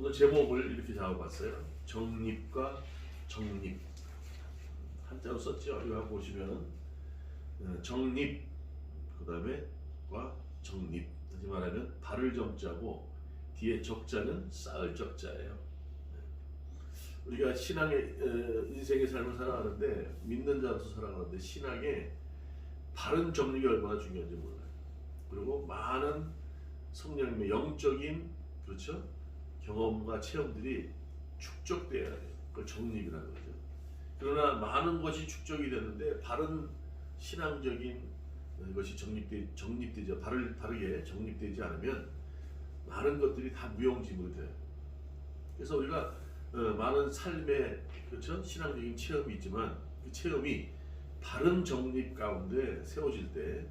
오늘 제목을 이렇게 잡아봤어요. 정립과 정립. 한자로 썼죠. 이거 보시면 정립, 그 다음에 과 정립. 다시 말하면 바를 정자고 뒤에 적자는 쌓을 적자예요. 우리가 신앙의 인생의 삶을 살아가는데, 믿는 자로서 살아가는데 신앙에 바른 정립이 얼마나 중요한지 몰라요. 그리고 많은 성령님의 영적인, 그렇죠, 경험과 체험들이 축적돼야 돼요. 그걸 정립이라는 거죠. 그러나 많은 것이 축적이 되는데 바른 신앙적인 것이 정립되지, 바르게 정립되지 않으면 많은 것들이 다 무용지물이 돼요. 그래서 우리가 많은 삶의, 그렇죠, 신앙적인 체험이 있지만 그 체험이 바른 정립 가운데 세워질 때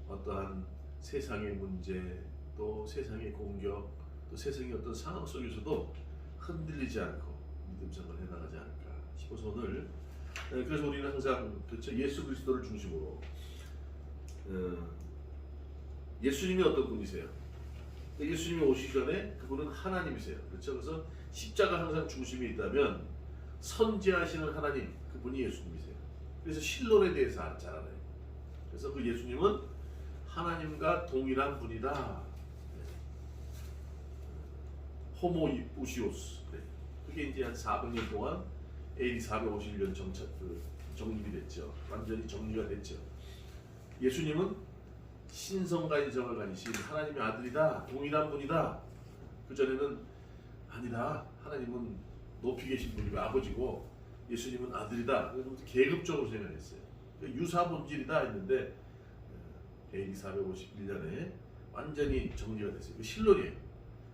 어떠한 세상의 문제, 또 세상의 공격, 또 세상의 어떤 상황 속에서도 흔들리지 않고 믿음 생활을 해나가지 않을까 싶어서 오늘, 그래서 우리는 항상, 그렇죠, 예수 그리스도를 중심으로, 예수님이 어떤 분이세요? 예수님이 오시기 전에 그분은 하나님이세요. 그렇죠? 그래서 십자가 항상 중심에 있다면 선지하시는 하나님, 그분이 예수님이세요. 그래서 신론에 대해서 잘 알아요. 그래서 그 예수님은 하나님과 동일한 분이다. 호모 우시오스. 그게 이제 한 400년 동안, AD 451년 정립이 됐죠. 완전히 정리가 됐죠. 예수님은 신성과 인성을 가지신 하나님의 아들이다. 동일한 분이다. 그전에는 아니다. 하나님은 높이 계신 분이고 아버지고 예수님은 아들이다. 그래서 계급적으로 생각했어요. 유사 본질이다 했는데 AD 451년에 완전히 정리가 됐어요. 그 신론이에요.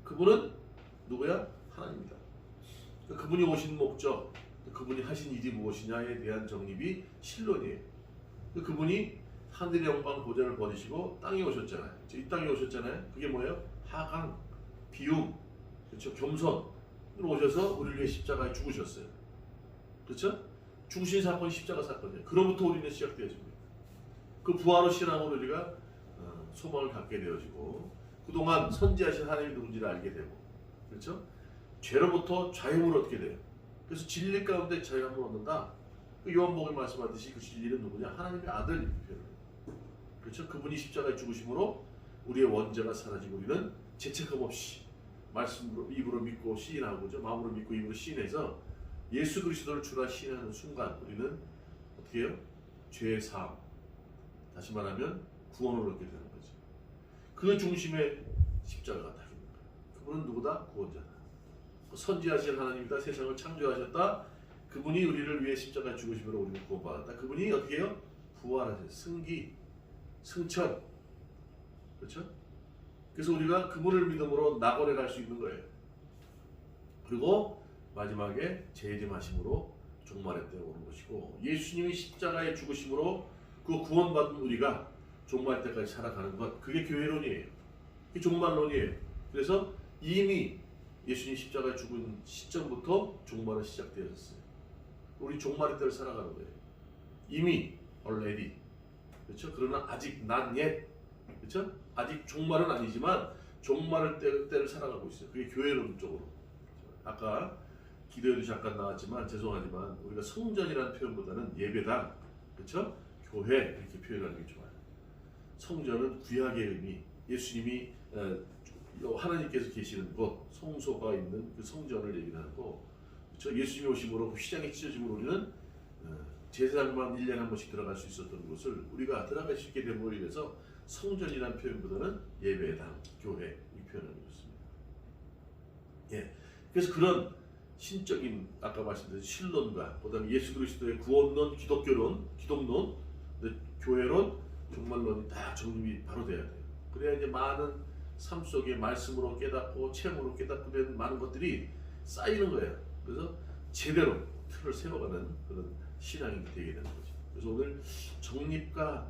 그분은 누구야? 하나님이다. 그분이 오신 목적, 그분이 하신 일이 무엇이냐에 대한 정립이 신론이에요. 그분이 하늘의 영광 보좌를 버리시고 땅에 오셨잖아요. 이 땅에 오셨잖아요. 그게 뭐예요? 하강, 비움, 그렇죠? 겸손으로 오셔서 우리를 위해 십자가에 죽으셨어요. 그렇죠? 죽으신 사건이 십자가 사건이에요. 그로부터 우리는 시작되어집니다. 그 부활의 신앙으로 우리가 소망을 갖게 되어지고, 그동안 선지하신 하나님이 누군지를 알게 되고, 그렇죠? 죄로부터 자유를 얻게 돼요. 그래서 진리 가운데 자유함을 얻는다. 그 요한복음에 말씀하듯이 그 진리는 누구냐? 하나님의 아들 표현을. 그렇죠? 그분이 십자가에 죽으심으로 우리의 원죄가 사라지고 우리는 죄책감 없이 말씀으로, 입으로 믿고 시인하고죠. 마음으로 믿고 입으로 시인해서 예수 그리스도를 주라 시인하는 순간 우리는 어떻게 해요? 죄의 사함, 다시 말하면 구원을 얻게 되는 거죠. 그 중심에 십자가가 딱 있는 거예요. 그분은 누구다? 구원자다. 선지하신 하나님이다. 세상을 창조하셨다. 그분이 우리를 위해 십자가에 죽으심으로 우리는 구원받았다. 그분이 어떻게 해요? 부활하셨어요. 승기, 승천. 그렇죠? 그래서 우리가 그분을 믿음으로 낙원에 갈 수 있는 거예요. 그리고 마지막에 재림하심으로 종말의 때가 오는 것이고, 예수님이 십자가에 죽으심으로 그 구원받은 우리가 종말 때까지 살아가는 것, 그게 교회론이에요. 그게 종말론이에요. 그래서 이미 예수님 십자가에 죽은 시점부터 종말은 시작되었어요. 우리 종말의 때를 살아가는 거예요. 이미 already. 그렇죠? 그러나 아직 not yet. 그렇죠? 아직 종말은 아니지만 종말의 때를 살아가고 있어요. 그게 교회론 쪽으로. 아까 기도에도 잠깐 나왔지만 죄송하지만 우리가 성전이라는 표현보다는 예배당, 그렇죠? 교회 이렇게 표현하는 게 좋아요. 성전은 구약의 의미, 예수님이 하나님께서 계시는 곳, 성소가 있는 그 성전을 얘기하고, 그렇죠? 예수님이 오심으로 휘장이 찢어짐으로 우리는 제사장만 1년에 한 번씩 들어갈 수 있었던 곳을 우리가 들어갈 수 있게 됨으로 인해서 성전이라는 표현보다는 예배당, 교회 이 표현을 해줬습니다. 예, 그래서 그런 신적인, 아까 말씀드린 신론과 그다음에 예수 그리스도의 구원론, 기독교론, 기독론, 교회론, 종말론이 다 정립이 바로 돼야 돼요. 그래야 이제 많은 삶 속에 말씀으로 깨닫고 체험으로 깨닫고 된 많은 것들이 쌓이는 거예요. 그래서 제대로 틀을 세워가는 그런 신앙이 되게 되는 거죠. 그래서 오늘 정립과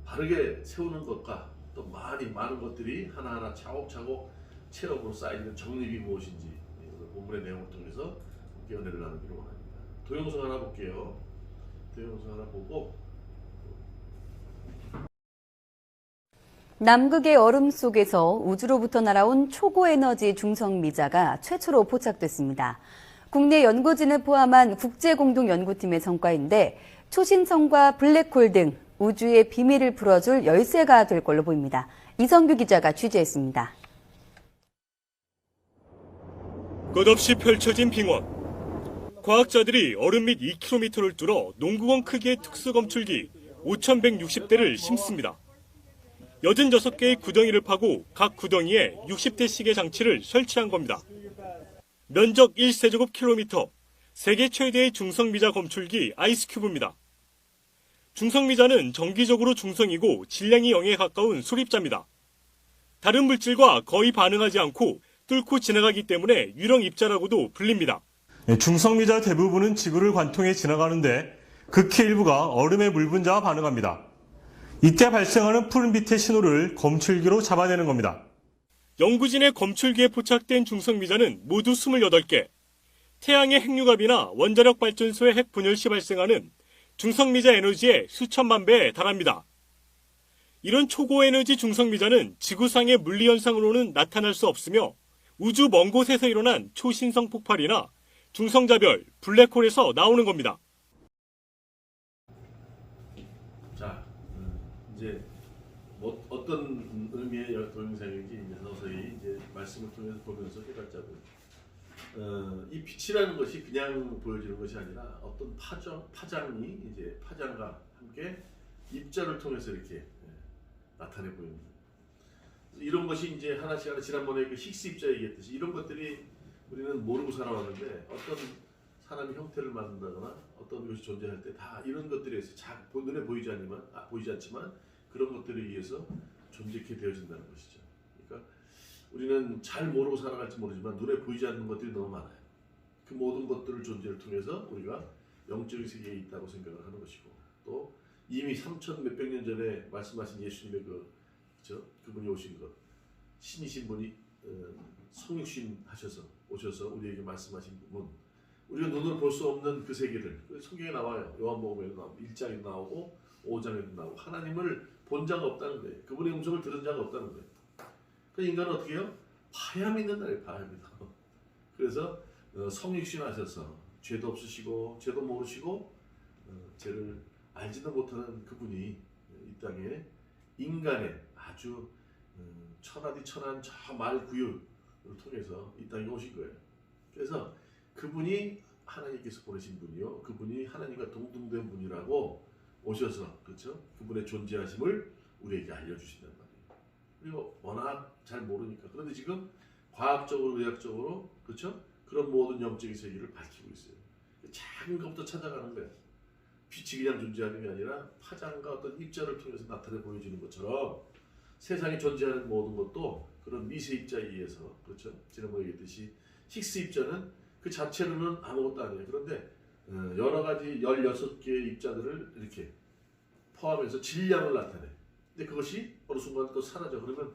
바르게 세우는 것과 또 많은 것들이 하나하나 차곡차곡 체험으로 쌓이는 정립이 무엇인지 오늘 본문의 내용을 통해서 함께 은혜를 나누기로 원합니다. 도형성 하나 볼게요. 도형성 하나 보고 남극의 얼음 속에서 우주로부터 날아온 초고에너지 중성미자가 최초로 포착됐습니다. 국내 연구진을 포함한 국제공동연구팀의 성과인데 초신성과 블랙홀 등 우주의 비밀을 풀어줄 열쇠가 될 걸로 보입니다. 이성규 기자가 취재했습니다. 끝없이 펼쳐진 빙원. 과학자들이 얼음 밑 2km를 뚫어 농구공 크기의 특수검출기 5,160대를 심습니다. 86개의 구덩이를 파고 각 구덩이에 60대씩의 장치를 설치한 겁니다. 면적 1세제곱킬로미터, 세계 최대의 중성미자 검출기 아이스큐브입니다. 중성미자는 정기적으로 중성이고 질량이 0에 가까운 수립자입니다. 다른 물질과 거의 반응하지 않고 뚫고 지나가기 때문에 유령 입자라고도 불립니다. 중성미자 대부분은 지구를 관통해 지나가는데 극히 일부가 얼음의 물 분자와 반응합니다. 이때 발생하는 푸른빛의 신호를 검출기로 잡아내는 겁니다. 연구진의 검출기에 포착된 중성미자는 모두 28개. 태양의 핵융합이나 원자력 발전소의 핵 분열 시 발생하는 중성미자 에너지의 수천만 배에 달합니다. 이런 초고에너지 중성미자는 지구상의 물리현상으로는 나타날 수 없으며 우주 먼 곳에서 일어난 초신성 폭발이나 중성자별, 블랙홀에서 나오는 겁니다. 자, 이제 어떤 의미의 동영상인지 이제 서서히 이제 말씀을 통해서 보면서 해봤자고요. 이 빛이라는 것이 그냥 보여지는 것이 아니라 어떤 파장이 이제 파장과 함께 입자를 통해서 이렇게 나타내 보입니다. 이런 것이 이제 하나씩 지난번에 그 히그스 입자 얘기했듯이 이런 것들이 우리는 모르고 살아왔는데 어떤 사람이 형태를 만든다거나 어떤 것이 존재할 때 다 이런 것들에 의해서 눈에 보이지 않지만 그런 것들에 의해서 존재케 되어진다는 것이죠. 그러니까 우리는 잘 모르고 살아갈지 모르지만 눈에 보이지 않는 것들이 너무 많아요. 그 모든 것들을 존재를 통해서 우리가 영적인 세계에 있다고 생각을 하는 것이고 또 이미 3천 몇백 년 전에 말씀하신 예수님의 그분이 오신 것 신이신 분이 성육신 하셔서 오셔서 우리에게 말씀하신 부분 우리가 눈으로 볼 수 없는 그 세계들 성경에 나와요. 요한복음에도 나오고 1장에도 나오고 5장에도 나오고 하나님을 본 자가 없다는 거예요. 그분의 음성을 들은 자가 없다는 거예요. 그 인간은 어떻게 해요? 봐야 믿는다. 봐야 믿어. 그래서 성육신 하셔서 죄도 없으시고 죄도 모르시고 죄를 알지도 못하는 그분이 이 땅에 인간의 아주 천하디 천한 저 말 구유를 통해서 이 땅에 오신 거예요. 그래서 그분이 하나님께서 보내신 분이요, 그분이 하나님과 동등된 분이라고 오셔서 그렇죠? 그분의 존재하심을 우리에게 알려주신단 말이에요. 그리고 워낙 잘 모르니까. 그런데 지금 과학적으로 의학적으로 그렇죠? 그런 모든 영적인 세계를 밝히고 있어요. 작은 것부터 찾아가는 거예요. 빛이 그냥 존재하는 게 아니라 파장과 어떤 입자를 통해서 나타내 보여지는 것처럼 세상에 존재하는 모든 것도 그런 미세 입자에 의해서 그렇죠? 지난번에 얘기했듯이 히그스 입자는 그 자체로는 아무것도 아니에요. 그런데 여러 가지 16개의 입자들을 이렇게 포함해서 질량을 나타내. 근데 그것이 어느 순간 또 사라져. 그러면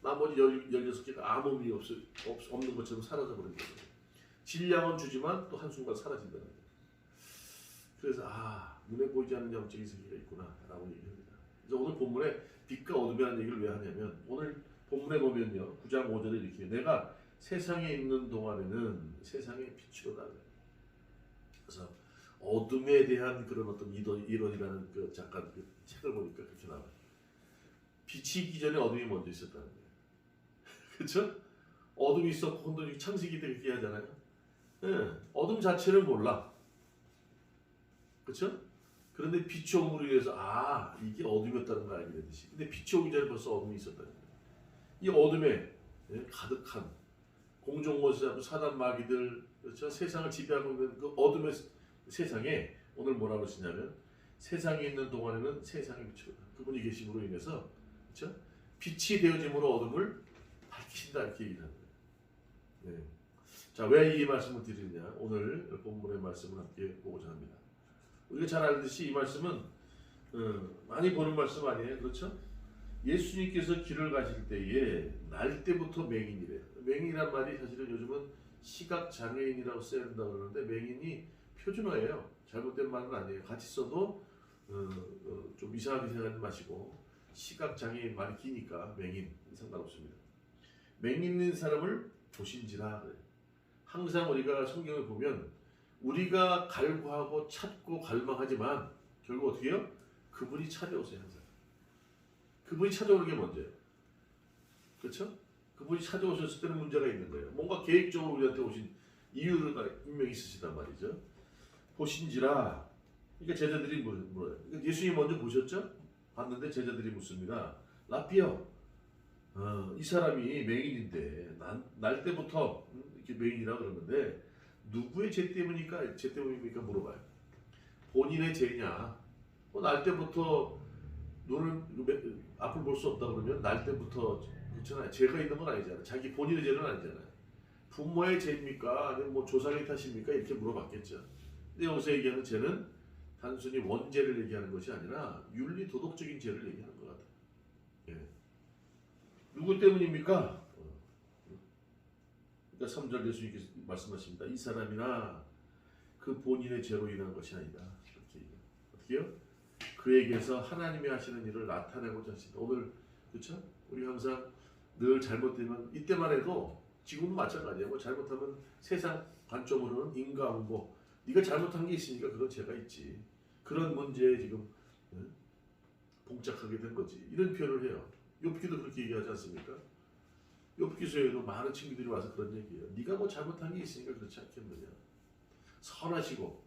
나머지 16개가 아무 의미 없는 것처럼 사라져 버리는 거예요. 질량은 주지만 또 한순간 사라진다는 거예요. 그래서 눈에 보이지 않는 영적인 세계가 있구나 라고 얘기합니다. 그래서 오늘 본문에 빛과 어둠이라는 얘기를 왜 하냐면 오늘 본문에 보면요 9장 5절에 이렇게 내가 세상에 있는 동안에는 세상의 빛이로다. 그래서 어둠에 대한 그런 어떤 이론이라는 그 잠깐 그 책을 보니까 그렇게 나와요. 빛이 있기 전에 어둠이 먼저 있었다는 거예요. 그렇죠? 어둠이 있었고 혼돈이 창세기 때 그렇게 하잖아요. 네, 어둠 자체를 몰라. 그렇죠? 그런데 빛이 옴으로 인해서 이게 어둠이었다는 걸 알게 되듯이. 근데 빛이 오기 전에 벌써 어둠이 있었다는 거예요. 이 어둠에 가득한 공중원수하고 사단 마귀들 그렇죠? 세상을 지배하고 있는 그 어둠의 세상에 오늘 뭐라고 쓰냐면 세상에 있는 동안에는 세상의 빛으로 그분이 계심으로 인해서 그렇죠? 빛이 되어짐으로 어둠을 밝히신다 이렇게 얘기를 하는 거예요. 네. 자, 왜 이 말씀을 드리느냐? 오늘 본문의 말씀을 함께 보고자 합니다. 우리가 잘 알듯이 이 말씀은 많이 보는 말씀 아니에요, 그렇죠? 예수님께서 길을 가실 때에 날 때부터 맹인이래요. 맹인이란 말이 사실은 요즘은 시각장애인이라고 써야 된다고 그러는데 맹인이 표준어예요. 잘못된 말은 아니에요. 같이 써도 좀 이상하게 생각하지 마시고 시각장애인 말이 기니까 맹인 상관없습니다. 맹인 있는 사람을 보신지라. 항상 우리가 성경을 보면 우리가 갈구하고 찾고 갈망하지만 결국 어떻게 해요? 그분이 찾아오세요. 항상 그분이 찾아오는 게 먼저예요. 그렇죠? 그분이 찾아오셨을 때는 문제가 있는 거예요. 뭔가 계획적으로 우리한테 오신 이유가 분명히 있으시단 말이죠. 보신지라. 그러니까 제자들이 물어요. 그러니까 예수님 먼저 보셨죠? 봤는데 제자들이 묻습니다. 라피어, 이 사람이 맹인인데 날 때부터 이렇게 맹인이라고 그러는데 누구의 죄 때문입니까? 죄 때문입니까? 물어봐요. 본인의 죄냐? 날 때부터 눈을 앞을 볼 수 없다 그러면 날 때부터 그렇잖아요. 죄가 있는 건 아니잖아요. 자기 본인의 죄는 아니잖아요. 부모의 죄입니까? 아니면 뭐 조상의 탓입니까? 이렇게 물어봤겠죠. 근데 여기서 얘기하는 죄는 단순히 원죄를 얘기하는 것이 아니라 윤리 도덕적인 죄를 얘기하는 것 같아요. 예. 누구 때문입니까? 그러니까 3절 예수님께서 말씀하십니다. 이 사람이나 그 본인의 죄로 인한 것이 아니다. 이렇게 얘기해요. 어떻게요? 그에게서 하나님이 하시는 일을 나타내고자 하신다. 오늘 그렇죠? 우리 항상 늘 잘못되면 이때만 해도 지금은 마찬가지예요. 뭐 잘못하면 세상 관점으로는 인과응보. 네가 잘못한 게 있으니까 그런 죄가 있지. 그런 문제에 지금 봉착하게 된 거지. 이런 표현을 해요. 욥기도 그렇게 얘기하지 않습니까? 욥기서에도 많은 친구들이 와서 그런 얘기해요. 네가 뭐 잘못한 게 있으니까 그렇지 않겠느냐. 선하시고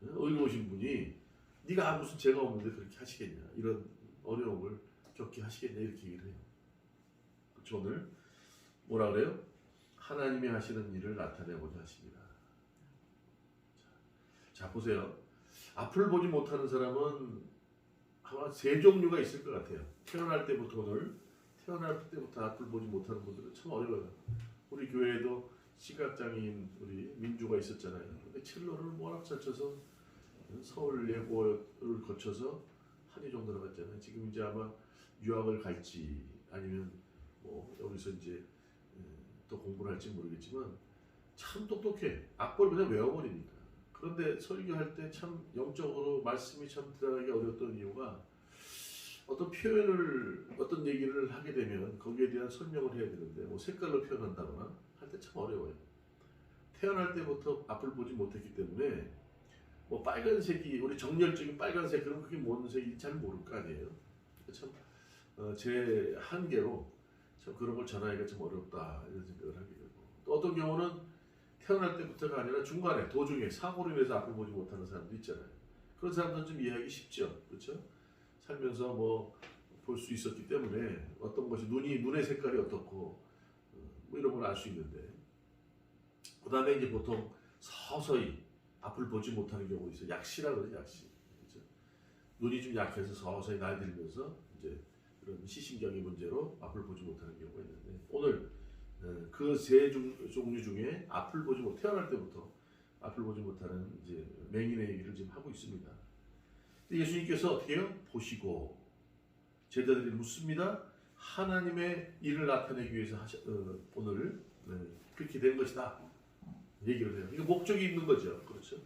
의로우신 분이 네가 무슨 죄가 없는데 그렇게 하시겠냐. 이런 어려움을 겪게 하시겠냐. 이렇게 얘기를 해요. 그렇죠? 오늘 뭐라 그래요? 하나님이 하시는 일을 나타내고자 하십니다. 자 보세요. 앞을 보지 못하는 사람은 아마 세 종류가 있을 것 같아요. 태어날 때부터 앞을 보지 못하는 분들은 참 어려워요. 우리 교회에도 시각장애인 우리 민주가 있었잖아요. 근데 첼로를 워낙 잘 쳐서 서울 예고를 거쳐서 한의종 들어갔잖아요. 지금 이제 아마 유학을 갈지 아니면 뭐 여기서 이제 또 공부를 할지 모르겠지만 참 똑똑해. 악보를 그냥 외워버리니까. 그런데 설교할 때 참 영적으로 말씀이 참 들어가기 어려웠던 이유가 어떤 표현을 어떤 얘기를 하게 되면 거기에 대한 설명을 해야 되는데 뭐 색깔로 표현한다거나 할 때 참 어려워요. 태어날 때부터 앞을 보지 못했기 때문에 뭐 빨간색이 우리 정열적인 빨간색 그럼 그게 뭔 색인지 잘 모를 거 아니에요. 참 제 한계로 참 그런 걸 전하기가 좀 어렵다 이런 생각을 하게 되고 또 어떤 경우는 태어날 때부터가 아니라 중간에 도중에 사고로 인해서 앞을 보지 못하는 사람도 있잖아요. 그런 사람들은 좀 이해하기 쉽죠. 그렇죠? 살면서 뭐 볼 수 있었기 때문에 어떤 것이 눈의 색깔이 어떻고 뭐 이런 걸 알 수 있는데 그 다음에 이제 보통 서서히 앞을 보지 못하는 경우가 있어요. 약시라 그러죠. 약시. 그렇죠? 눈이 좀 약해서 서서히 나이 들면서 이제 그런 시신경의 문제로 앞을 보지 못하는 경우가 있는데 오늘 그 세 종류 중에 앞을 보지 못 태어날 때부터 앞을 보지 못하는 이제 맹인의 얘기를 지금 하고 있습니다. 예수님께서 어떻게 해요? 보시고 제자들이 묻습니다. 하나님의 일을 나타내기 위해서 오늘 그렇게 된 것이다. 얘기를 해요. 이거 목적이 있는 거죠. 그렇죠?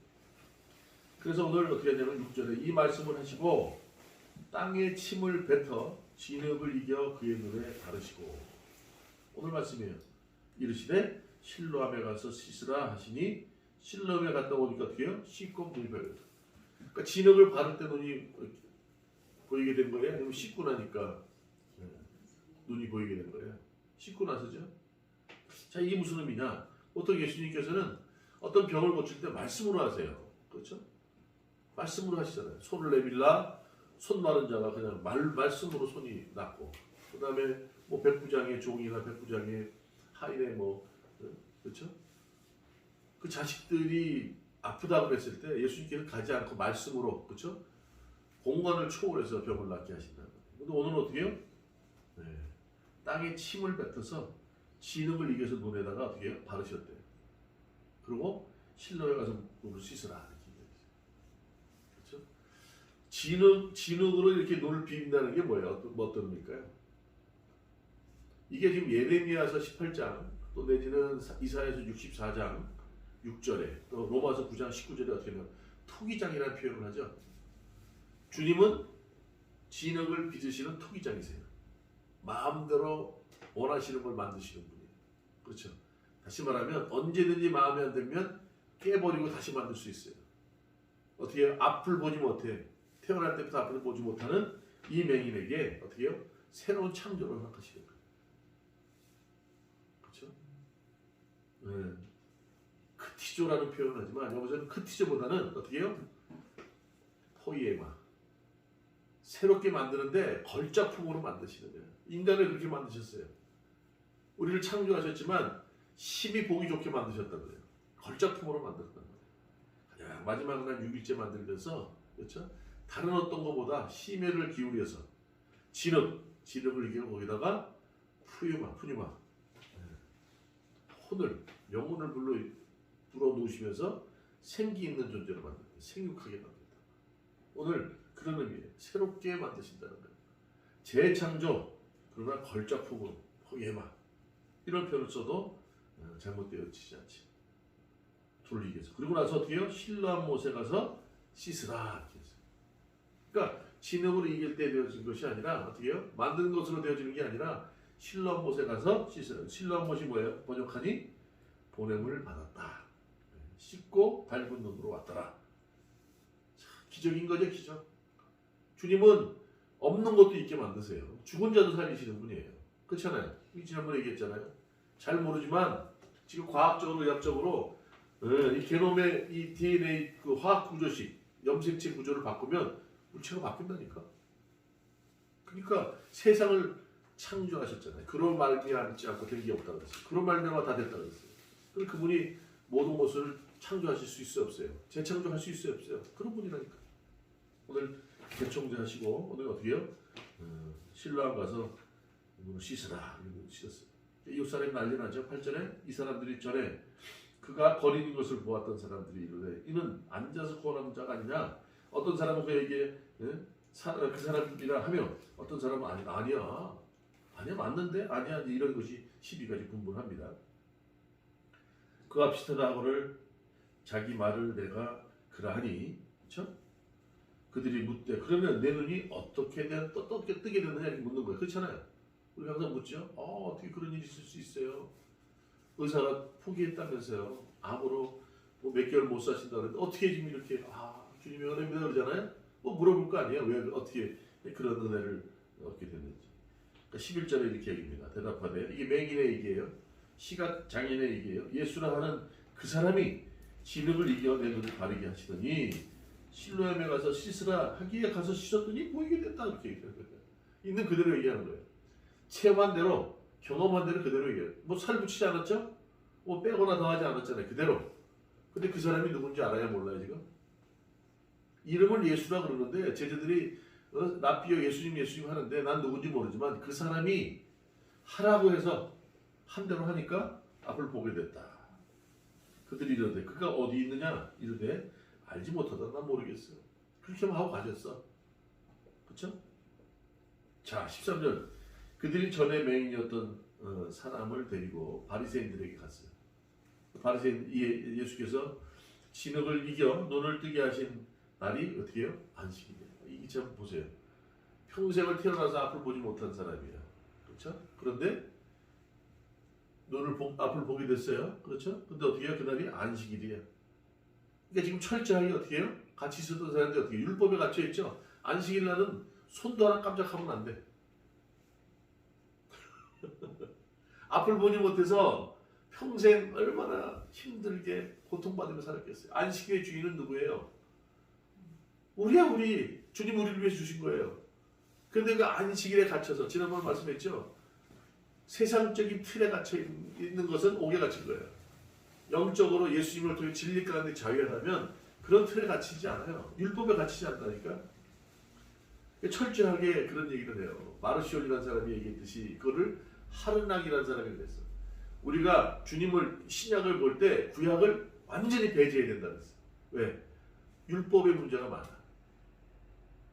그래서 오늘 어떻게 하냐면 6절에 이 말씀을 하시고 땅에 침을 뱉어 진흙을 이겨 그의 눈에 바르시고 오늘 말씀이에요. 이르시되 실로암에 가서 씻으라 하시니 실로암에 갔다 오니까 어떻게 해요? 씻고 눈이 밝았다. 그러니까 진흙을 바를 때 눈이 보이게 된 거예요? 아니면 씻고 나니까 눈이 보이게 된 거예요? 씻고 나서죠? 자, 이게 무슨 의미냐? 보통 예수님께서는 어떤 병을 고칠 때 말씀으로 하세요. 그렇죠? 말씀으로 하시잖아요. 손을 내밀라 손 마른 자가 그냥 말씀으로 손이 낫고 그 다음에 뭐 백부장의 종이나 백부장의 하인의 뭐 그렇죠? 그 자식들이 아프다고 했을 때 예수님께서 가지 않고 말씀으로 그렇죠? 공간을 초월해서 병을 낫게 하신다. 근데 오늘은 어떻게 해요? 땅에 침을 뱉어서 진흙을 이겨서 눈에다가 어떻게 해요? 바르셨대요. 그리고 실로에 가서 눈을 씻으라 이렇게 얘기했어요. 그렇죠? 진흙으로 이렇게 눈을 비빈다는 게 뭐예요? 어떤 의미일까요? 이게 지금 예레미야서 18장 또 내지는 이사야서 64장 6절에 또 로마서 9장 19절에 어떻게 하면 투기장이라는 표현을 하죠. 주님은 진흙을 빚으시는 토기장이세요. 마음대로 원하시는 걸 만드시는 분이에요. 그렇죠? 다시 말하면 언제든지 마음에 안 들면 깨버리고 다시 만들 수 있어요. 어떻게 해요? 앞을 보지 못해. 태어날 때부터 앞을 보지 못하는 이 맹인에게 어떻게 해요? 새로운 창조를 허락하시는 거예요. 그렇죠? 네. 크티조라는 표현을 하지만 여기서는 크티조보다는 어떻게 해요? 포이에마. 새롭게 만드는데 걸작품으로 만드시는 거예요. 인간을 그렇게 만드셨어요. 우리를 창조하셨지만 심히 보기 좋게 만드셨다고요. 걸작품으로 만들었단 말이에요. 그냥 마지막 날 6일째 만들면서 그렇죠? 다른 어떤 것보다 심혈을 기울여서 진흙을 이겨 거기다가 푸뉴마 혼을 영혼을 불어 놓으시면서 생기 있는 존재로 만든다. 생육하게 만든다. 오늘 그런 의미예요. 새롭게 만드신다는 거예요. 재창조 그러나 걸작품으로 포예마 이런 표현을 써도 잘못되어지지 않지. 돌리게 해서. 그리고 나서 어떻게 해요? 실로암 못에 가서 씻으라 이렇게 했어요. 그러니까 진흙으로 이길 때 되어진 것이 아니라 어떻게 해요? 만드는 것으로 되어지는 게 아니라 실로암 못에 가서 씻으라. 실로암 못이 뭐예요? 번역하니 보냄을 받았다. 씻고 밝은 눈으로 왔더라. 자, 기적인 거죠, 기적. 주님은 없는 것도 있게 만드세요. 죽은 자도 살리시는 분이에요. 그렇잖아요. 지난번에 얘기했잖아요. 잘 모르지만 지금 과학적으로 의학적으로 이 게놈의 이 DNA 그 화학 구조식 염색체 구조를 바꾸면 물체가 바뀐다니까. 그러니까 세상을 창조하셨잖아요. 그런 말미암지 않고 된 게 없다고 그랬어요. 그런 말미암아 다 됐다고 그랬어요. 그럼 그분이 모든 것을 창조하실 수 있어요, 없어요? 재창조할 수 있어요, 없어요? 그런 분이라니까. 오늘 개총재하시고 오늘 어떻게 해요? 실로암 가서 씻으라 이러고 씻었어요. 이웃 사람이 난리 나죠. 8절에 이 사람들이 전에 그가 거리는 것을 보았던 사람들이 이르되 이는 앉아서 구원하는 자가 아니냐. 어떤 사람은 그에게 그 사람이라 하며 어떤 사람은 아니야 맞는데 아니야 이런 것이 12가지 분분합니다. 그와 비슷하다 하고를 자기 말을 내가 그러하니 그렇죠? 그들이 묻되 그러면 내 눈이 어떻게 뜨게 되느냐 이렇게 묻는 거예요. 그렇잖아요. 우리 항상 묻죠. 어떻게 그런 일이 있을 수 있어요? 의사가 포기했다면서요. 암으로 뭐 몇 개월 못 사신다 그랬는데 어떻게 지금 이렇게 주님의 은혜입니다 그러잖아요. 뭐 물어볼 거 아니에요. 왜 어떻게 그런 은혜를 얻게 됐는지. 그러니까 11절에 이렇게 얘기합니다. 대답하되 이게 맹인의 얘기예요. 시각 장애인의 얘기예요. 예수라 하는 그 사람이 진흙을 이겨 내 눈을 바르게 하시더니 실로암에 가서 씻으라 하기에 가서 씻었더니 보이게 됐다 이렇게 얘기하는 거예요. 있는 그대로 얘기하는 거예요. 체험한 대로 경험한 대로 그대로 얘기해요. 뭐 살 붙이지 않았죠? 뭐 빼거나 더하지 않았잖아요. 그대로. 근데 그 사람이 누군지 알아야 몰라요 지금? 이름을 예수라 그러는데 제자들이 납비여 예수님 하는데 난 누군지 모르지만 그 사람이 하라고 해서 한 대로 하니까 앞을 보게 됐다. 그들이 이러되 그가 어디 있느냐 이러되 알지 못하다 난 모르겠어. 그렇게 하고 가셨어. 그렇죠? 자 13절 그들이 전에 맹인이었던 사람을 데리고 바리새인들에게 갔어요. 바리새인 예수께서 진흙을 이겨 눈을 뜨게 하신 날이 어떻게 해요? 안식이에요. 이 참 보세요. 평생을 태어나서 앞을 보지 못한 사람이에요. 그렇죠? 그런데 앞을 보게 됐어요. 그렇죠? 근데 어떻게 해요? 그날이 안식일이에요. 그러니까 지금 철저하게 어떻게 해요? 같이 있었던 사람들이 어떻게 해요? 율법에 갇혀있죠? 안식일 날은 손도 하나 깜짝하면 안 돼. 앞을 보지 못해서 평생 얼마나 힘들게 고통받으며 살았겠어요. 안식일의 주인은 누구예요? 우리야 우리. 주님 우리를 위해 주신 거예요. 그런데 그 안식일에 갇혀서 지난번 말씀했죠. 세상적인 틀에 갇혀 있는 것은 옥에 갇힌 거예요. 영적으로 예수님을 통해 진리 가운데 자유하다면 그런 틀에 갇히지 않아요. 율법에 갇히지 않다니까. 철저하게 그런 얘기를 해요. 마르시올이라는 사람이 얘기했듯이 그거를 하르낙이라는 사람이 그랬어. 우리가 주님을 신약을 볼 때 구약을 완전히 배제해야 된다 그랬어. 왜? 율법의 문제가 많아.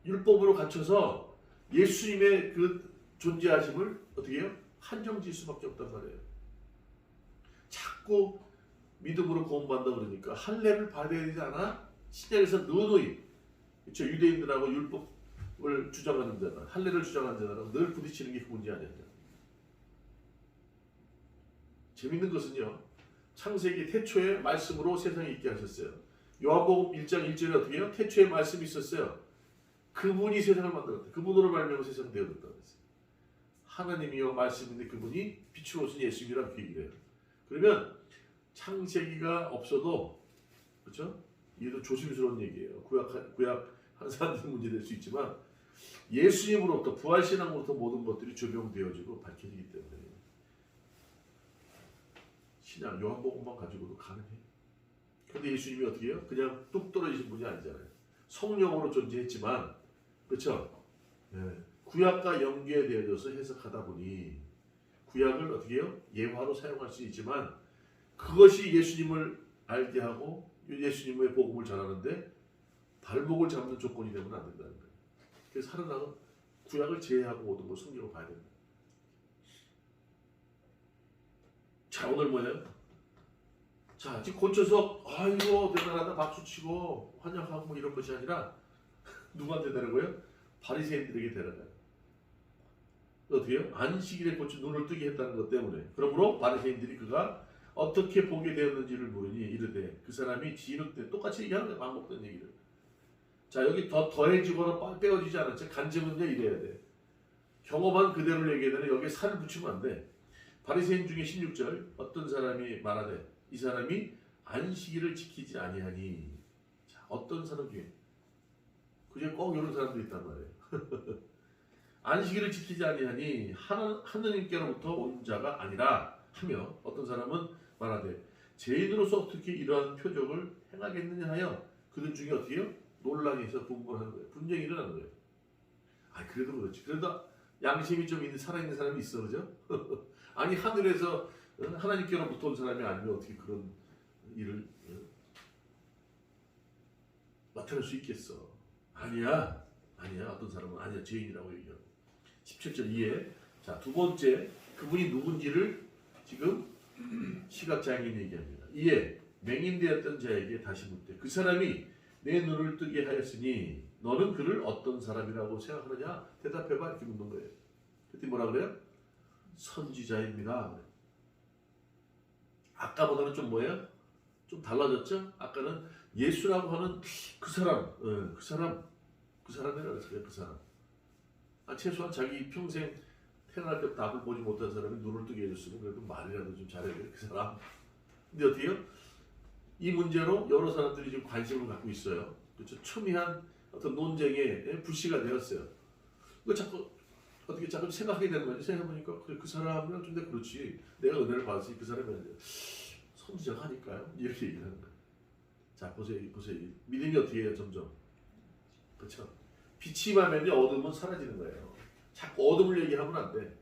율법으로 갇혀서 예수님의 그 존재하심을 어떻게 해요? 한정 지을 수밖에 없단 말이에요. 자꾸 믿음으로 구원받는다 그러니까 할례를 받아야 되지 않아? 신약에서 누누이 그렇죠? 유대인들하고 율법 주장하는 자나 할례를 주장하는 자랑 늘 부딪히는 게 그 문제 아니었냐. 재밌는 것은요. 창세기 태초에 말씀으로 세상에 있게 하셨어요. 요한복음 1장 1절에 어떻게 해요? 태초에 말씀이 있었어요. 그분이 세상을 만들었다. 그분으로 말미암아 세상이 되어졌다 그랬어요. 하나님이요 말씀인데 그분이 빛으로 오신 예수님이라고 그 얘기를 해요. 그러면 창세기가 없어도 그렇죠? 이게 조심스러운 얘기예요. 구약한 사람들 문제 될 수 있지만 예수님으로부터 부활신앙으로부터 모든 것들이 조명되어지고 밝혀지기 때문에 신약 요한복음만 가지고도 가능해요. 그런데 예수님이 어떻게 해요? 그냥 뚝 떨어지신 분이 아니잖아요. 성령으로 존재했지만 그렇죠? 네. 구약과 연계되어져서 해석하다 보니 구약을 어떻게 해요? 예화로 사용할 수 있지만 그것이 예수님을 알게 하고 예수님의 복음을 전하는데 발목을 잡는 조건이 되면 안 된다는 거예요. 그래서 하나님은 구약을 제외하고 모든 걸 성경으로 봐야 된다. 자, 오늘 뭐예요? 자, 지금 고쳐서 아이고 대단하다 박수치고 환영하고 뭐 이런 것이 아니라 누구한테 데려가요? 바리새인들에게 데려가요. 어떻게 해요? 안식일에 고쳐 눈을 뜨게 했다는 것 때문에. 그러므로 바리새인들이 그가 어떻게 보게 되었는지를 물으니 이르되 그 사람이 진흙되 똑같이 얘기하는 거예요. 반복된 얘기를. 자, 여기 더해지거나 빼어지지 않았죠. 간증은요 이래야 돼. 경험한 그대로 얘기해야 되는 여기에 살을 붙이면 안 돼. 바리새인 중에 16절 어떤 사람이 말하되 이 사람이 안식일을 지키지 아니하니. 자, 어떤 사람 중에 그중에 꼭 이런 사람도 있단 말이에요. 안식일을 지키지 아니하니 하느님께로부터 온 자가 아니라 하며 어떤 사람은 말하되 죄인으로서 어떻게 이러한 표적을 행하겠느냐 하여 그들 중에 어떻게 해요? 논란이 있어 분분하는 거예요. 분쟁이 일어나는 거예요. 아, 그래도 그렇지. 그래도 양심이 좀 있는 살아있는 사람이 있어, 그죠? 아니 하늘에서 하나님께로부터 온 사람이 아니면 어떻게 그런 일을 나타낼 수 있겠어? 아니야. 어떤 사람은 아니야. 죄인이라고 얘기하고. 17절 이해. 자, 두 번째 그분이 누군지를 지금 시각장애인 얘기합니다. 이에 맹인되었던 자에게 다시 묻되 그 사람이 내 눈을 뜨게 하였으니 너는 그를 어떤 사람이라고 생각하느냐? 대답해봐 이렇게 묻는 거예요. 그때 뭐라 그래요? 선지자입니다. 아까보다는 좀 뭐예요? 좀 달라졌죠? 아까는 예수라고 하는 그 사람이라고 했어요. 그 사람. 최소한 자기 평생 태어날 때부터 답을 보지 못한 사람이 눈을 뜨게 해줬으면 그래도 말이라도 좀 잘해야 돼. 그 사람. 근데 어떻게 해요? 이 문제로 여러 사람들이 지금 관심을 갖고 있어요. 그렇죠? 첨예한 어떤 논쟁에 불씨가 되었어요. 그 자꾸 어떻게 자꾸 생각하게 되는 거죠. 생각해보니까 그래, 그 사람이랑 좀 더 그렇지. 내가 은혜를 받았으니 그 사람이 아니라 선지자가 아닐까요? 이렇게 얘기하는 거예요. 자, 보세요. 믿음이 어떻게 해요? 점점. 그렇죠? 빛이 임하면 어둠은 사라지는 거예요. 자꾸 어둠을 얘기하면 안 돼.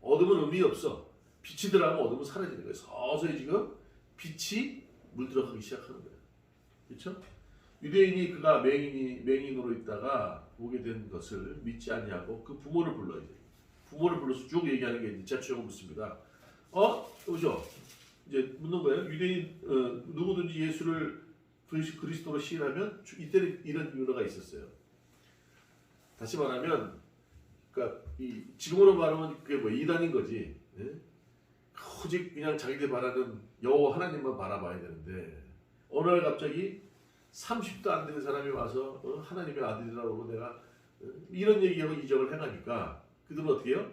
어둠은 의미 없어. 빛이 들어가면 어둠은 사라지는 거예요. 서서히 지금 빛이 물들어가기 시작하는 거예요. 그렇죠? 유대인이 그가 맹인으로 있다가 보게 된 것을 믿지 아니하고 그 부모를 불러야 돼. 부모를 불러서 쭉 얘기하는 게 이제 제추형을 묻습니다. 그죠? 이제 묻는 거예요. 유대인 누구든지 예수를 그리스도로 시인하면 이때는 이런 윤화가 있었어요. 다시 말하면, 그러니까 지금으로 말하면 그게 뭐 이단인 거지. 예? 오직 그냥 자기들 바라는 여호와 하나님만 바라봐야 되는데 어느 날 갑자기 30도 안 되는 사람이 와서 하나님의 아들이라고 내가 이런 얘기하고 이적을 행하니까 그들은 어떻게 해요?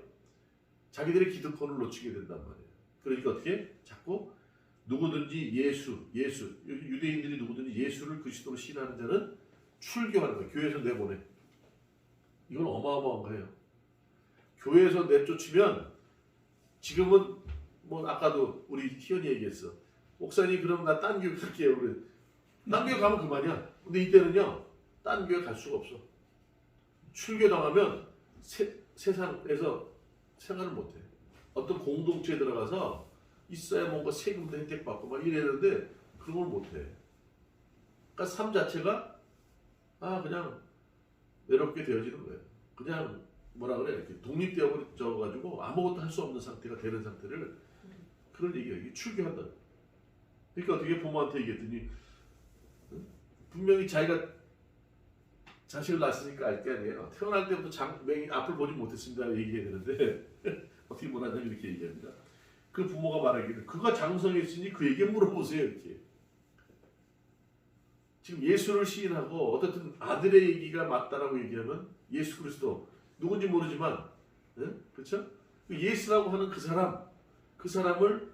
자기들의 기득권을 놓치게 된단 말이에요. 그러니까 어떻게? 자꾸 누구든지 유대인들이 누구든지 예수를 그리스도로 신하는 자는 출교하는 거예요. 교회에서 내보내. 이건 어마어마한 거예요. 교회에서 내쫓으면 지금은 뭐 아까도 우리 희연이 얘기했어. 목사님 그럼 나 딴 교회 갈게요. 그래. 딴 교회 가면 그만이야. 근데 이때는요. 딴 교회 갈 수가 없어. 출교당하면 세상에서 생활을 못해. 어떤 공동체에 들어가서 있어야 뭔가 세금도 혜택받고 막 이래야 되는데 그런 걸 못해. 그러니까 삶 자체가 그냥 외롭게 되어지는 거예요. 그냥 뭐라 그래 이렇게 독립되어 가지고 아무것도 할 수 없는 상태가 되는 상태를 그런 얘기예요. 출교한다. 그러니까 어떻게 부모한테 얘기했더니 분명히 자기가 자식을 낳았으니까 알 게 아니에요. 태어날 때부터 맹인 앞을 보지 못했습니다 얘기해야 되는데 어떻게 못하냐면 이렇게 얘기합니다. 그 부모가 말하기를 그가 장성했으니 그에게 물어보세요 이렇게. 지금 예수를 시인하고 어떻든 아들의 얘기가 맞다라고 얘기하면 예수 그리스도 누군지 모르지만 그렇죠? 예수라고 하는 그 사람을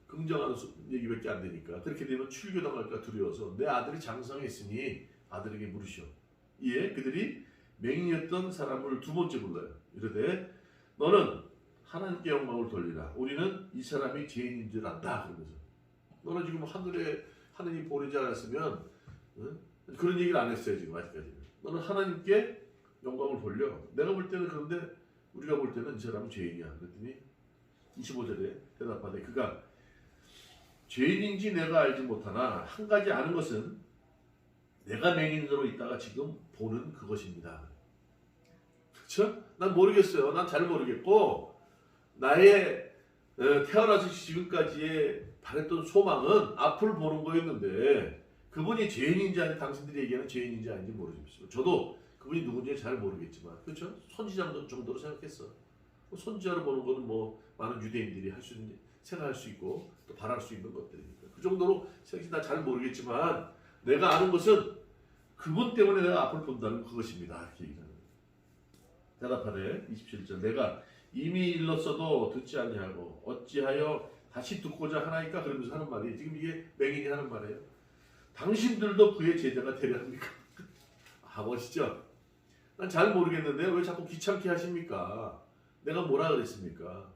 긍정하는 얘기밖에 안 되니까 그렇게 되면 출교당할까 두려워서 내 아들이 장성했으니 아들에게 물으시오. 이에 그들이 맹인이었던 사람을 두 번째 불러요. 이르되 너는 하나님께 영광을 돌리라. 우리는 이 사람이 죄인인 줄 안다. 그러면서 너는 지금 하늘에 하느님 보내지 않았으면 그런 얘기를 안 했어요. 지금 아직까지는. 너는 하나님께 영광을 돌려. 내가 볼 때는 그런데 우리가 볼 때는 이 사람은 죄인이야. 그랬더니 25절에 대답하되 그가 죄인인지 내가 알지 못하나 한 가지 아는 것은 내가 맹인으로 있다가 지금 보는 그것입니다. 그렇죠? 난 모르겠어요. 난 잘 모르겠고 나의 태어나서 지금까지의 바랬던 소망은 앞을 보는 거였는데 그분이 죄인인지 아니 당신들이 얘기하는 죄인인지 아닌지 모르겠어요. 저도 그분이 누군지 잘 모르겠지만 그렇죠? 선지자 정도로 생각했어. 선지자로 보는 거는 뭐 많은 유대인들이 생각할 수 있고 또 바랄 수 있는 것들이니까 그 정도로 생각이 나 잘 모르겠지만 내가 아는 것은 그분 때문에 내가 앞을 본다는 그것입니다. 이렇게 얘기하는 거예요. 대답하되 27절 내가 이미 일렀어도 듣지 아니하고 어찌하여 다시 듣고자 하나이까 그러면서 하는 말이 지금 이게 맹인이 하는 말이에요. 당신들도 그의 제자가 되려 합니까? 아 멋있죠? 난 잘 모르겠는데 왜 자꾸 귀찮게 하십니까? 내가 뭐라 그랬습니까?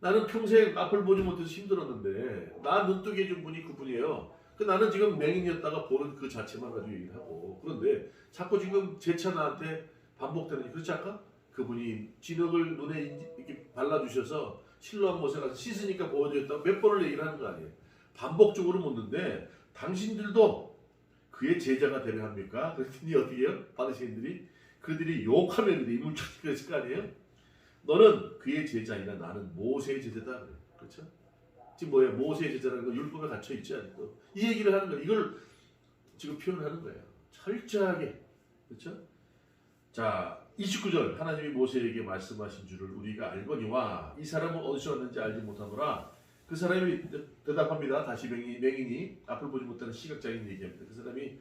나는 평생 앞을 보지 못해서 힘들었는데 나 눈뜨게 해준 분이 그분이에요. 나는 지금 맹인이었다가 보는 그 자체만 가지고 얘기를 하고 그런데 자꾸 지금 재차 나한테 반복되는 그렇지 않까? 그분이 진흙을 눈에 이렇게 발라주셔서 실로암 못에 가서 씻으니까 보여줬다고 몇 번을 얘기를 하는 거 아니에요. 반복적으로 묻는데 당신들도 그의 제자가 되려 합니까? 그랬더니 어떻게 해요? 바리새인들이 그들이 욕하면 이물처럼 그랬을 거 아니에요? 너는 그의 제자이나 나는 모세의 제자다. 그래. 그렇죠? 지금 뭐예요? 모세의 제자라는 건 율법에 갇혀 있지 않고 이 얘기를 하는 거예요. 이걸 지금 표현하는 거예요. 철저하게. 그렇죠? 자, 29절 하나님이 모세에게 말씀하신 줄을 우리가 알거니와 이 사람은 어디서 왔는지 알지 못하노라. 그 사람이 대답합니다. 다시 맹인이 앞을 보지 못하는 시각장애인 얘기합니다. 그 사람이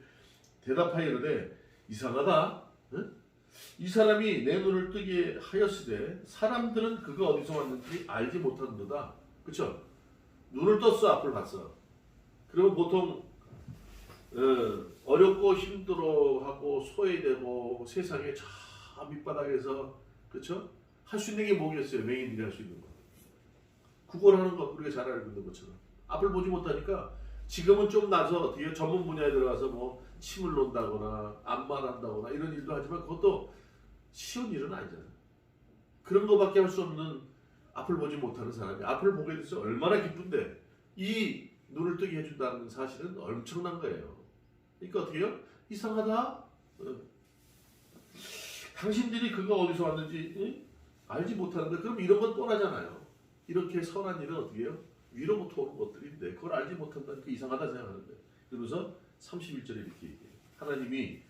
대답하여 이르되 이상하다. 응? 이 사람이 내 눈을 뜨게 하였으되 사람들은 그가 어디서 왔는지 알지 못하는도다. 그렇죠? 눈을 떴어. 앞을 봤어. 그러면 보통 어렵고 힘들어하고 소외되고 세상에 저 밑바닥에서 그렇죠? 할 수 있는 게 뭐겠어요? 맹인들이 할 수 있는 거. 구걸하는 것 우리가 잘 알고 있는 것처럼 앞을 보지 못하니까 지금은 좀 나서 어떻게 전문 분야에 들어가서 뭐 침을 놓는다거나 안마한다거나 이런 일도 하지만 그것도 쉬운 일은 아니잖아요. 그런 거밖에 할 수 없는 앞을 보지 못하는 사람이 앞을 보게 돼서 얼마나 기쁜데 이 눈을 뜨게 해준다는 사실은 엄청난 거예요. 그러니까 어떻게 해요? 이상하다. 당신들이 그가 어디서 왔는지 알지 못하는데 그럼 이런 건 뻔하잖아요. 이렇게 선한 일은 어떻게 해요? 위로부터 오는 것들인데 그걸 알지 못한다니까 이상하다 생각하는 거예요. 그러면서 31절에 이렇게 얘기해요. 하나님이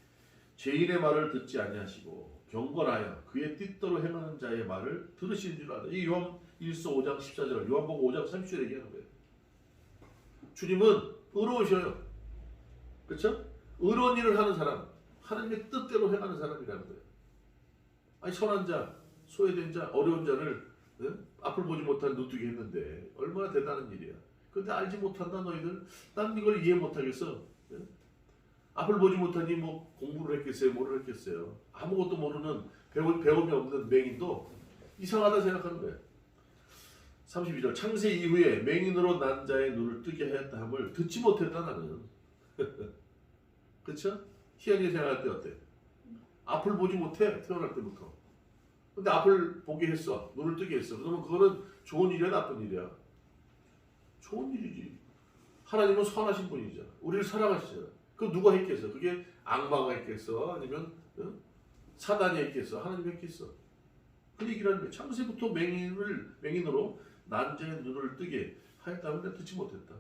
죄인의 말을 듣지 아니하시고 경건하여 그의 뜻대로 행하는 자의 말을 들으시는 줄 알아. 이 요한 1서 5장 14절 요한복음 5장 30절에 얘기하는 거예요. 주님은 의로우셔요. 그렇죠? 의로운 일을 하는 사람, 하나님의 뜻대로 행하는 사람이라는 거예요. 아니 선한 자, 소외된 자, 어려운 자를 앞을 보지 못한 눈뜨게 했는데 얼마나 대단한 일이야. 그런데 알지 못한다 너희들. 난 이걸 이해 못하겠어. 앞을 보지 못하니 뭐 공부를 했겠어요? 뭐를 했겠어요? 아무것도 모르는 배움이 없는 맹인도 이상하다 생각하는 거예요. 32절 창세 이후에 맹인으로 난 자의 눈을 뜨게 하였다 함을 듣지 못했다 나는. 그렇죠? 희한하게 생각할 때 어때? 앞을 보지 못해 태어날 때부터. 근데 앞을 보게 했어. 눈을 뜨게 했어. 그러면 그거는 좋은 일이야 나쁜 일이야? 좋은 일이지. 하나님은 선하신 분이죠. 우리를 사랑하시잖아. 그 누가 했겠어? 그게 악마가 했겠어? 아니면 사단이 했겠어? 하나님이 했겠어? 그 얘기를 하는 거예요. 창세부터 맹인으로 난 자의 눈을 뜨게 하였다면 내가 듣지 못했다.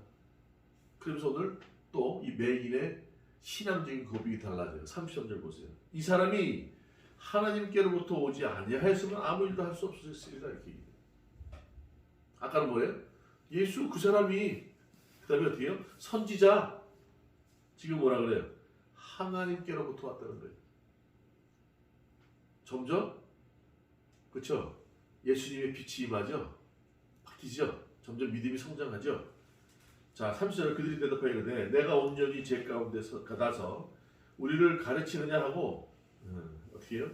그러면서 오늘 또 이 맹인의 신앙적인 고백이 달라져요. 33절 보세요. 이 사람이 하나님께로부터 오지 아니하였으면 아무 일도 할 수 없었습니다. 이렇게 얘기해요. 아까는 뭐예요? 예수 그 사람이 그 다음에 어떻게 해요? 선지자. 지금 뭐라 그래요? 하나님께로부터 왔다는 거예요. 점점 그렇죠? 예수님의 빛이 임하죠? 바뀌죠? 점점 믿음이 성장하죠? 자, 30절 그들이 대답하기를 내가 온전히 제 가운데서 가다서 우리를 가르치느냐 하고 어떻게 해요?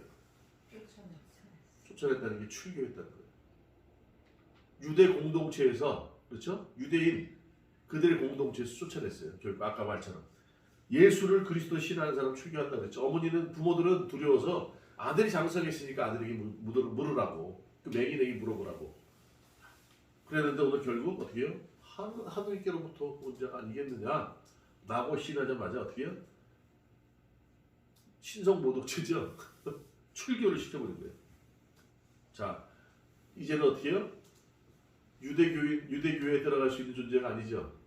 쫓아냈다는 게 출교했다는 거예요. 유대 공동체에서 그렇죠? 유대인 그들의 공동체에서 쫓아냈어요. 결국 아까 말처럼 예수를 그리스도 신하는 사람 출교한다 그랬죠. 어머니는 부모들은 두려워서 아들이 장성했으니까 아들에게 물으라고 그 맹인에게 물어보라고 그랬는데 오늘 결국 어떻게 해요? 하나님께로부터 온 자가 아니겠느냐 라고 시인하자마자 어떻게 해요? 신성 모독죄죠. 출교를 시켜버린 거예요. 자, 이제는 어떻게 해요? 유대교회에 들어갈 수 있는 존재가 아니죠.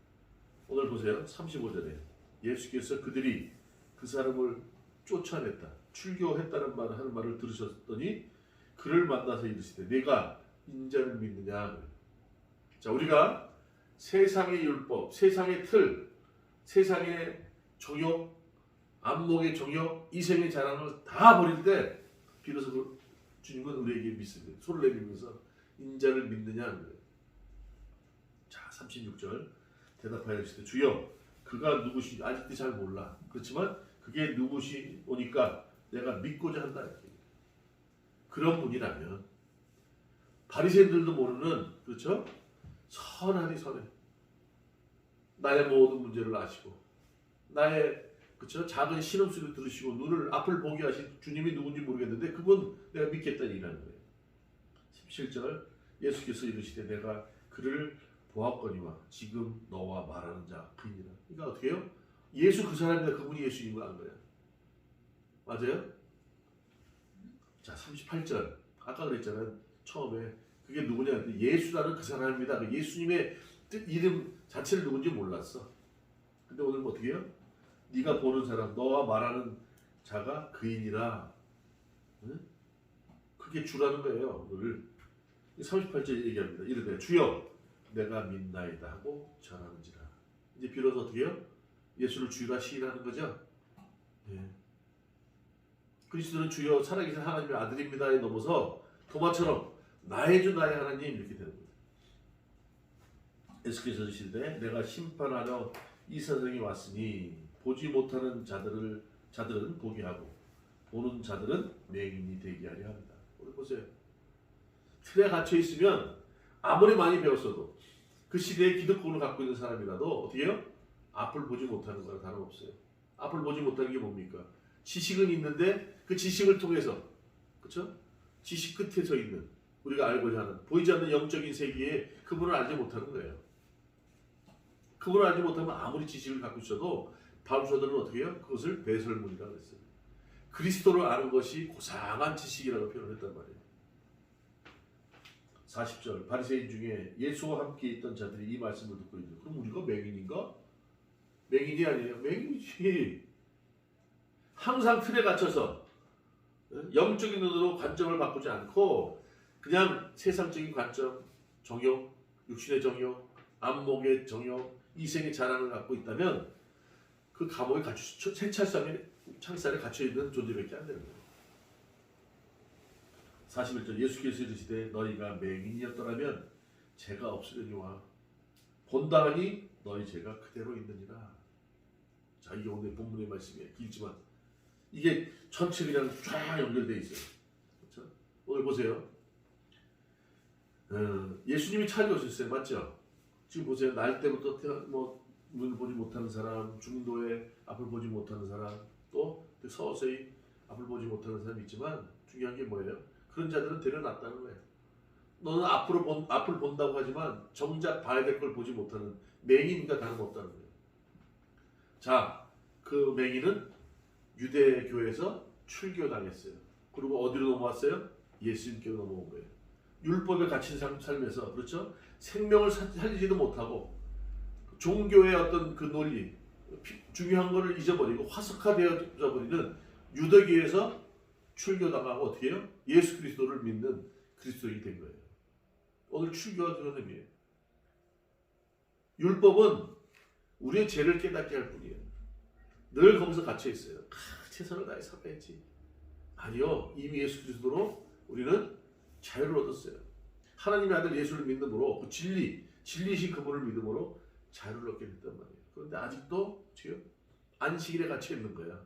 오늘 보세요. 35절에 예수께서 그들이 그 사람을 쫓아냈다. 출교했다는 말을 하는 말을 들으셨더니 그를 만나서 이르시되 내가 인자를 믿느냐. 자, 우리가 세상의 율법, 세상의 틀, 세상의 정욕, 안목의 정욕, 이생의 자랑을 다 버릴 때 비로소 주님은 우리에게 믿습니다. 손을 내밀면서 인자를 믿느냐 하는 거예요. 자, 36절 대답하여 이르시되 주여 그가 누구시 아직도 잘 몰라. 그렇지만 그게 누구시 오니까 내가 믿고자 한다. 이렇게. 그런 분이라면 바리새인들도 모르는 그렇죠? 선하니 선해. 나의 모든 문제를 아시고 나의 그렇죠? 작은 신음소리를 들으시고 눈을 앞을 보게 하신 주님이 누군지 모르겠는데 그분 내가 믿겠다는 일하는 거예요. 17절 예수께서 이르시되 내가 그를 보았거니와 지금 너와 말하는 자 그이니라. 그러니까 어떻게 해요? 예수 그 사람이다. 그분이 예수님을 안 거야. 맞아요? 자, 38절 아까 그랬잖아요. 처음에 그게 누구냐? 예수라는 그 사람입니다. 그 예수님의 뜻 이름 자체를 누군지 몰랐어. 근데 오늘 뭐 어떻게 해요? 네가 보는 사람, 너와 말하는 자가 그이니라. 응? 그게 주라는 거예요. 오늘 38절 얘기합니다. 이르되 주여 내가 믿나이다 하고 전하는지라. 이제 비로소 어떻게 해요? 예수를 주라 시인하는 거죠. 예. 그리스도는 주여 살아계신 하나님의 아들입니다에 넘어서 도마처럼 나의 주 나의 하나님 이렇게 되는 거예요. 예수께서 이르시되 내가 심판하러 이 세상에 왔으니 보지 못하는 자들은 보게 하고 보는 자들은 맹인이 되게 하려 합니다. 오늘 보세요. 틀에 갇혀 있으면 아무리 많이 배웠어도 그 시대에 기득권을 갖고 있는 사람이라도 어떻게 해요? 앞을 보지 못하는 거라 다름없어요. 앞을 보지 못하는 게 뭡니까? 지식은 있는데 그 지식을 통해서 그렇죠? 지식 끝에 서 있는 우리가 알고자 하는 보이지 않는 영적인 세계에 그분을 알지 못하는 거예요. 그분을 알지 못하면 아무리 지식을 갖고 있어도 바울서들은 어떻게 해요? 그것을 배설물이라고 했어요. 그리스도를 아는 것이 고상한 지식이라고 표현했단 말이에요. 40절 바리새인 중에 예수와 함께 있던 자들이 이 말씀을 듣고 있는데 그럼 우리가 맹인인가? 맹인이 아니에요. 맹인이지. 항상 틀에 갇혀서 영적인 눈으로 관점을 바꾸지 않고 그냥 세상적인 관점, 정욕, 육신의 정욕, 안목의 정욕, 이생의 자랑을 갖고 있다면 그 감옥에 창살에 갇혀있는 존재밖에 안 되는 거예요. 41절 예수께서 이르시되 너희가 맹인이었더라면 죄가 없으려니와 본다하니 너희 죄가 그대로 있느니라. 자, 이게 오늘 본문의 말씀이에요. 길지만 이게 전체 그냥 쫙 연결되어 있어요. 그렇죠? 오늘 보세요. 예수님이 찾아오셨어요. 맞죠? 지금 보세요. 날 때부터 눈을 보지 못하는 사람, 중도에 앞을 보지 못하는 사람, 또 서서히 앞을 보지 못하는 사람이 있지만 중요한 게 뭐예요? 그런 자들은 데려놨다는 거예요. 너는 앞을 본다고 하지만 정작 봐야 될 걸 보지 못하는 맹인과 다름없다는 거예요. 자, 그 맹인은 유대교에서 출교당했어요. 그리고 어디로 넘어왔어요? 예수님께로 넘어온 거예요. 율법에 갇힌 삶에서 그렇죠? 생명을 살리지도 못하고 종교의 어떤 그 논리, 중요한 거를 잊어버리고 화석화되어져 버리는 유대교에서 출교당하고 어떻게 해요? 예수 그리스도를 믿는 그리스도인이 된 거예요. 오늘 출교가 그런 의미예요. 율법은 우리의 죄를 깨닫게 할 뿐이에요. 늘 거기서 갇혀 있어요. 최선을 다해 살아야지. 아니요. 이미 예수 그리스도로 우리는 자유를 얻었어요. 하나님의 아들 예수를 믿음으로 그 진리이신 그분을 믿음으로 자유를 얻게 됐단 말이에요. 그런데 아직도 지금 안식일에 갇혀 있는 거야.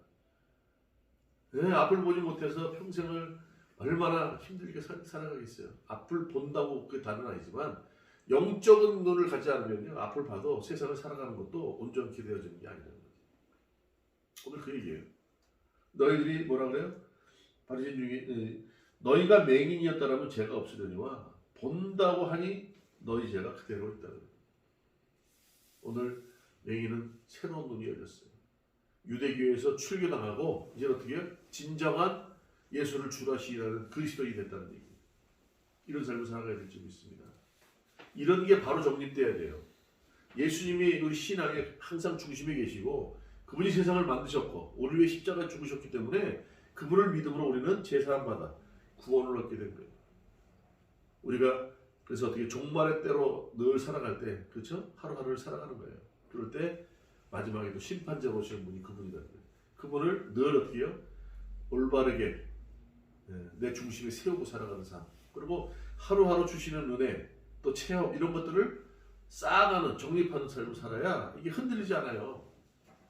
네, 앞을 보지 못해서 평생을 얼마나 힘들게 살아가겠어요. 앞을 본다고 그 단어는 아니지만 영적인 눈을 갖지 않으면요, 앞을 봐도 세상을 살아가는 것도 온전히 되어지는 게 아니라는 거죠. 오늘 그 얘기예요. 너희들이 뭐라 그래요? 바리새인 중에 너희가 맹인이었다라면 죄가 없으려니와 본다고 하니 너희 죄가 그대로 있다. 오늘 맹인은 새로운 눈이 열렸어요. 유대교에서 출교당하고 이제 어떻게 해요? 진정한 예수를 주라시라는 그리스도인이 됐다는 얘기. 이런 삶을 살아가야 될 줄 믿습니다. 이런 게 바로 정립돼야 돼요. 예수님이 우리 신앙의 항상 중심에 계시고 그분이 세상을 만드셨고 우리 위해 십자가에 죽으셨기 때문에 그분을 믿음으로 우리는 제사함받아 구원을 얻게 된 거예요. 우리가 그래서 어떻게 종말의 때로 늘 살아갈 때, 그렇죠? 하루하루를 살아가는 거예요. 그럴 때 마지막에도 심판자로 오시는 분이 그분이다. 그분을 늘 어떻게 해요? 올바르게 내 중심에 세우고 살아가는 삶. 그리고 하루하루 주시는 은혜, 또 체험 이런 것들을 쌓아가는 정립하는 삶을 살아야 이게 흔들리지 않아요.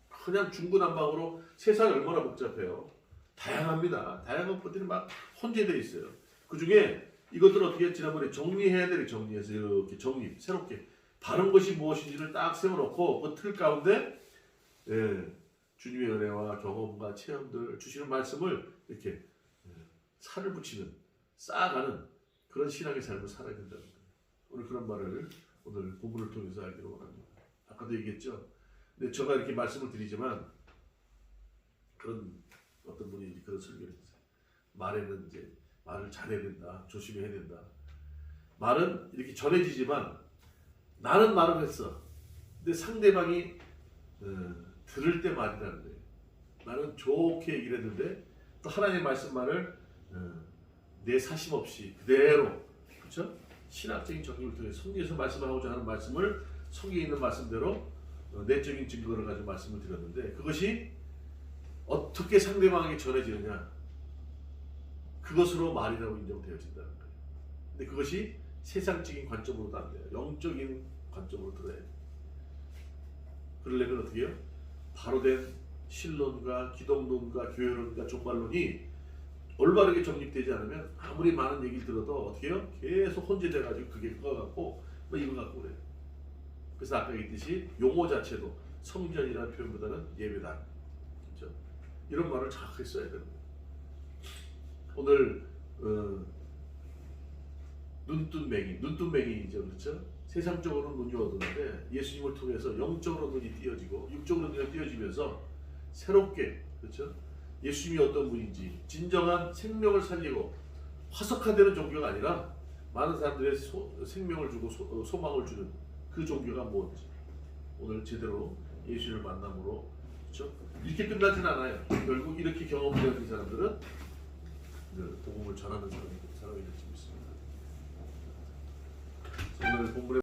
그냥 중구난방으로 세상이 얼마나 복잡해요. 다양합니다. 다양한 것들이 막 혼재되어 있어요. 그 중에 이것들을 어떻게 지난번에 정리해야 되는 정리해서 이렇게 정립, 새롭게 바른 것이 무엇인지를 딱 세워놓고 그 틀 가운데 주님의 은혜와 경험과 체험들 주시는 말씀을 이렇게 살을 붙이는 쌓아가는 그런 신앙의 삶을 살아야 된다는 거예요. 오늘 그런 말을 오늘 본문을 통해서 알기로 원합니다. 아까도 얘기했죠. 근데 제가 이렇게 말씀을 드리지만 그런 어떤 분이 그런 설교를 했어요. 말에는 이제 말을 잘해야 된다, 조심해야 된다. 말은 이렇게 전해지지만 나는 말을 했어. 근데 상대방이 들을 때 말이라는 거예요. 나는 좋게 얘기를 했는데 또 하나님의 말씀만을 내 사심 없이 그대로, 그렇죠? 신학적인 정립을 통해 성경에서 말씀하고자 하는 말씀을 성경에 있는 말씀대로 내적인 증거를 가지고 말씀을 드렸는데 그것이 어떻게 상대방에게 전해지느냐, 그것으로 말이라고 인정되어진다는 거예요. 근데 그것이 세상적인 관점으로도 안 돼요. 영적인 관점으로 들어야 돼요. 그러려면 어떻게 해요? 바로 된 신론과 기독론과 교회론과 종말론이 올바르게 정립되지 않으면 아무리 많은 얘기를 들어도 어떻게 해요? 계속 혼재돼가지고 그게 그거 갖고 뭐 이거 갖고 그래요. 그래서 아까 얘기했듯이 용어 자체도 성전이라는 표현보다는 예배당, 그렇죠? 이런 말을 정확하게 써야 되는 거예요. 오늘 눈뜬맹이죠, 그렇죠? 세상적으로 눈이 얻었는데 예수님을 통해서 영적으로 눈이 띄어지고 육적으로 눈이 띄어지면서 새롭게, 그렇죠? 예수님이 어떤 분인지 진정한 생명을 살리고 화석화되는 종교가 아니라 많은 사람들의 생명을 주고 소망을 주는 그 종교가 뭔지 오늘 제대로 예수님을 만남으로, 그렇죠? 이렇게 끝나진 않아요. 결국 이렇게 경험되는 이 사람들은 복음을 전하는 사람이 될지 믿습니다. 오늘 본문의